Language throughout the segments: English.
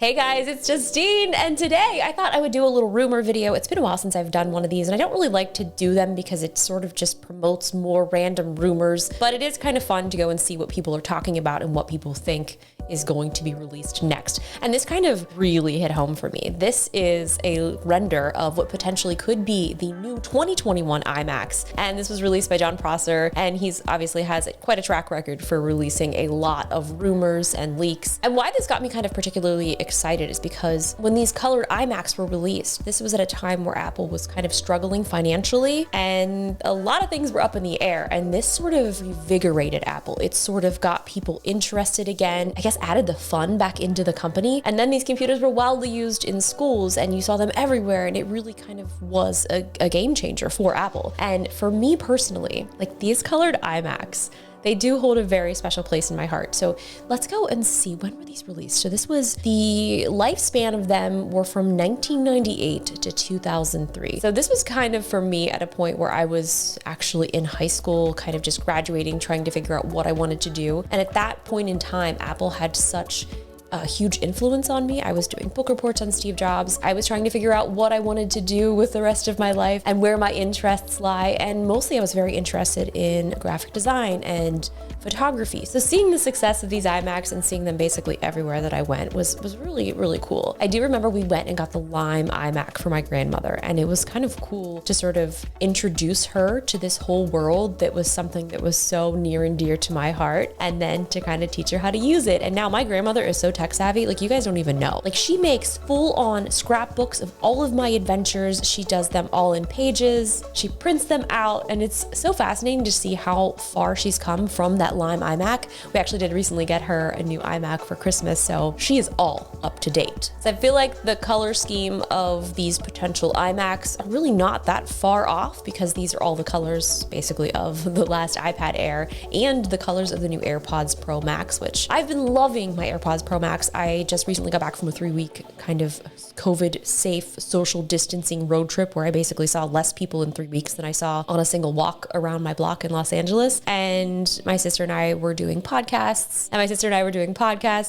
Hey guys, it's Justine, and today I thought I would do a little rumor video. It's been a while since I've done one of these, and I don't really like to do them because it sort of just promotes more random rumors, but it is kind of fun to go and see what people are talking about and what people think is going to be released next. And this kind of really hit home for me. This is a render of what potentially could be the new 2021 iMacs, and this was released by John Prosser, and he's obviously has quite a track record for releasing a lot of rumors and leaks. And why this got me kind of particularly excited is because when these colored iMacs were released, this was at a time where Apple was kind of struggling financially and a lot of things were up in the air, and this sort of revigorated Apple. It sort of got people interested again, I guess added the fun back into the company. And then these computers were wildly used in schools and you saw them everywhere, and it really kind of was a game changer for Apple. And for me personally, like these colored iMacs, they do hold a very special place in my heart. So let's go and see, when were these released? So this was, the lifespan of them were from 1998 to 2003. So this was kind of for me at a point where I was actually in high school, kind of just graduating, trying to figure out what I wanted to do. And at that point in time, Apple had such a huge influence on me. I was doing book reports on Steve Jobs. I was trying to figure out what I wanted to do with the rest of my life and where my interests lie. And mostly I was very interested in graphic design and photography. So seeing the success of these iMacs and seeing them basically everywhere that I went was really, really cool. I do remember we went and got the Lime iMac for my grandmother, and it was kind of cool to sort of introduce her to this whole world that was something that was so near and dear to my heart, and then to kind of teach her how to use it. And now my grandmother is so tech savvy, like you guys don't even know. Like she makes full on scrapbooks of all of my adventures. She does them all in pages. She prints them out, and it's so fascinating to see how far she's come from that Lime iMac. We actually did recently get her a new iMac for Christmas, so she is all up to date. So I feel like the color scheme of these potential iMacs are really not that far off, because these are all the colors basically of the last iPad Air and the colors of the new AirPods Pro Max, which I've been loving my AirPods Pro Max. I just recently got back from a 3-week kind of COVID safe social distancing road trip where I basically saw less people in 3 weeks than I saw on a single walk around my block in Los Angeles. And my sister and I were doing podcasts,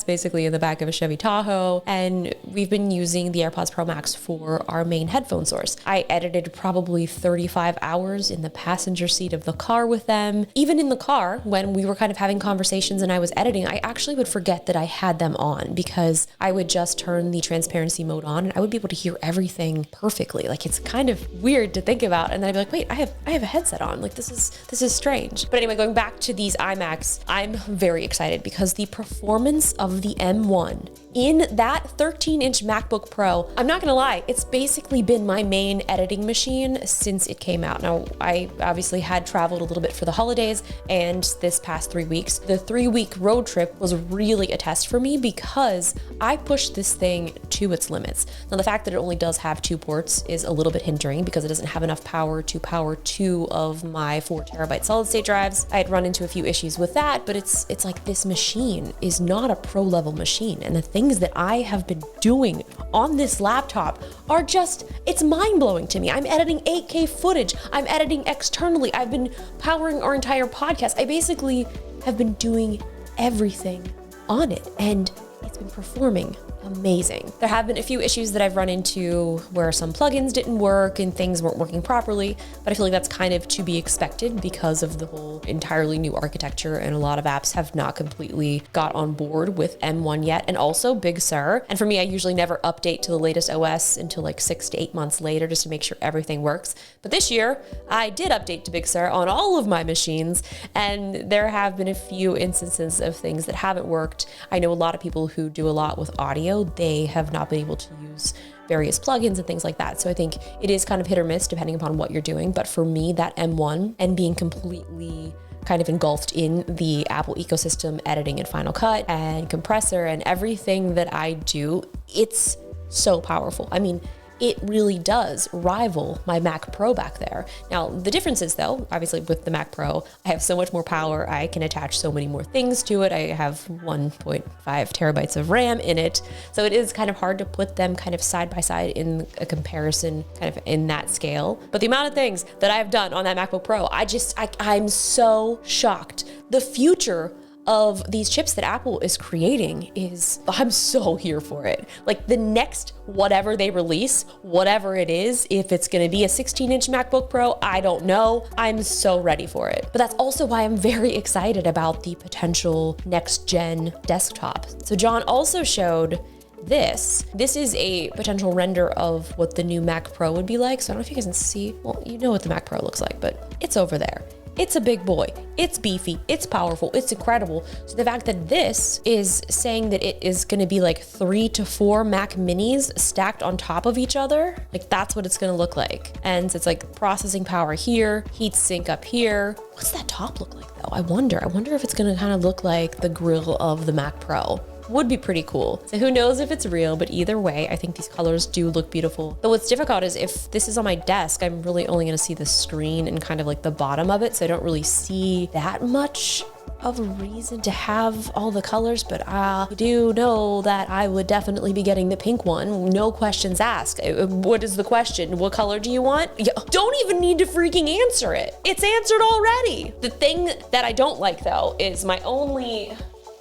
basically in the back of a Chevy Tahoe. And we've been using the AirPods Pro Max for our main headphone source. I edited probably 35 hours in the passenger seat of the car with them. Even in the car, when we were kind of having conversations and I was editing, I actually would forget that I had them on, because I would just turn the transparency mode on and I would be able to hear everything perfectly. Like it's kind of weird to think about. And then I'd be like, wait, I have a headset on. Like this is strange. But anyway, going back to these iMacs, I'm very excited because the performance of the M1 in that 13-inch MacBook Pro, I'm not gonna lie, it's basically been my main editing machine since it came out. Now, I obviously had traveled a little bit for the holidays, and this past 3 weeks, the 3-week road trip was really a test for me because I pushed this thing to its limits. Now, the fact that it only does have 2 ports is a little bit hindering because it doesn't have enough power to power 2 of my 4TB solid state drives. I had run into a few issues with that, but it's like this machine is not a pro level machine, and the things that I have been doing on this laptop are just, it's mind-blowing to me. I'm editing 8K footage. I'm editing externally. I've been powering our entire podcast. I basically have been doing everything on it, and it's been performing amazing. There have been a few issues that I've run into where some plugins didn't work and things weren't working properly, but I feel like that's kind of to be expected because of the whole entirely new architecture, and a lot of apps have not completely got on board with M1 yet, and also Big Sur. And for me, I usually never update to the latest OS until like 6 to 8 months later just to make sure everything works. But this year, I did update to Big Sur on all of my machines, and there have been a few instances of things that haven't worked. I know a lot of people who do a lot with audio, they have not been able to use various plugins and things like that. So I think it is kind of hit or miss depending upon what you're doing. But for me, that M1 and being completely kind of engulfed in the Apple ecosystem, editing in Final Cut and compressor and everything that I do, it's so powerful. I mean, it really does rival my Mac Pro back there. Now, the difference is though, obviously with the Mac Pro, I have so much more power. I can attach so many more things to it. I have 1.5 terabytes of RAM in it. So it is kind of hard to put them kind of side by side in a comparison kind of in that scale. But the amount of things that I've done on that MacBook Pro, I'm so shocked. The future of these chips that Apple is creating is, I'm so here for it. Like the next whatever they release, whatever it is, if it's gonna be a 16-inch MacBook Pro, I don't know. I'm so ready for it. But that's also why I'm very excited about the potential next gen desktop. So John also showed this. This is a potential render of what the new Mac Pro would be like. So I don't know if you guys can see, well, you know what the Mac Pro looks like, but it's over there. It's a big boy, it's beefy, it's powerful, it's incredible. So the fact that this is saying that it is gonna be like 3 to 4 Mac minis stacked on top of each other, like that's what it's gonna look like. And it's like processing power here, heat sink up here. What's that top look like though? I wonder if it's gonna kind of look like the grill of the Mac Pro. Would be pretty cool. So who knows if it's real, but either way, I think these colors do look beautiful. But what's difficult is if this is on my desk, I'm really only gonna see the screen and kind of like the bottom of it. So I don't really see that much of a reason to have all the colors, but I do know that I would definitely be getting the pink one. No questions asked. What is the question? What color do you want? You don't even need to freaking answer it. It's answered already. The thing that I don't like though is my only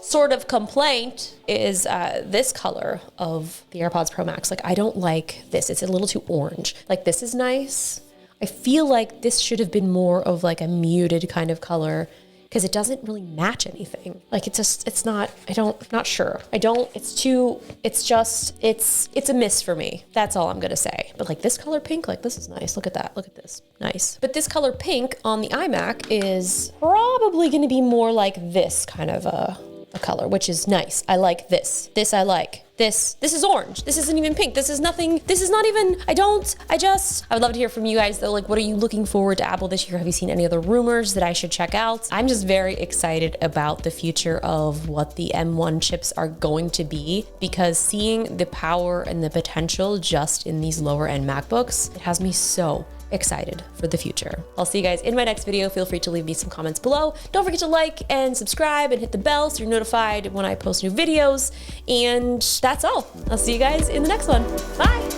sort of complaint is this color of the AirPods Pro Max. Like, I don't like this. It's a little too orange. Like, this is nice. I feel like this should have been more of like a muted kind of color because it doesn't really match anything. Like, it's not, I'm not sure. It's a miss for me. That's all I'm gonna say. But like this color pink, like this is nice. Look at that, look at this, nice. But this color pink on the iMac is probably gonna be more like this kind of a color, which is nice. I like this. This I like. This is orange. This isn't even pink. This is nothing. This is not even, I would love to hear from you guys though. Like, what are you looking forward to Apple this year? Have you seen any other rumors that I should check out? I'm just very excited about the future of what the M1 chips are going to be, because seeing the power and the potential just in these lower end MacBooks, it has me so excited for the future. I'll see you guys in my next video. Feel free to leave me some comments below. Don't forget to like and subscribe and hit the bell so you're notified when I post new videos. And that's all. I'll see you guys in the next one. Bye.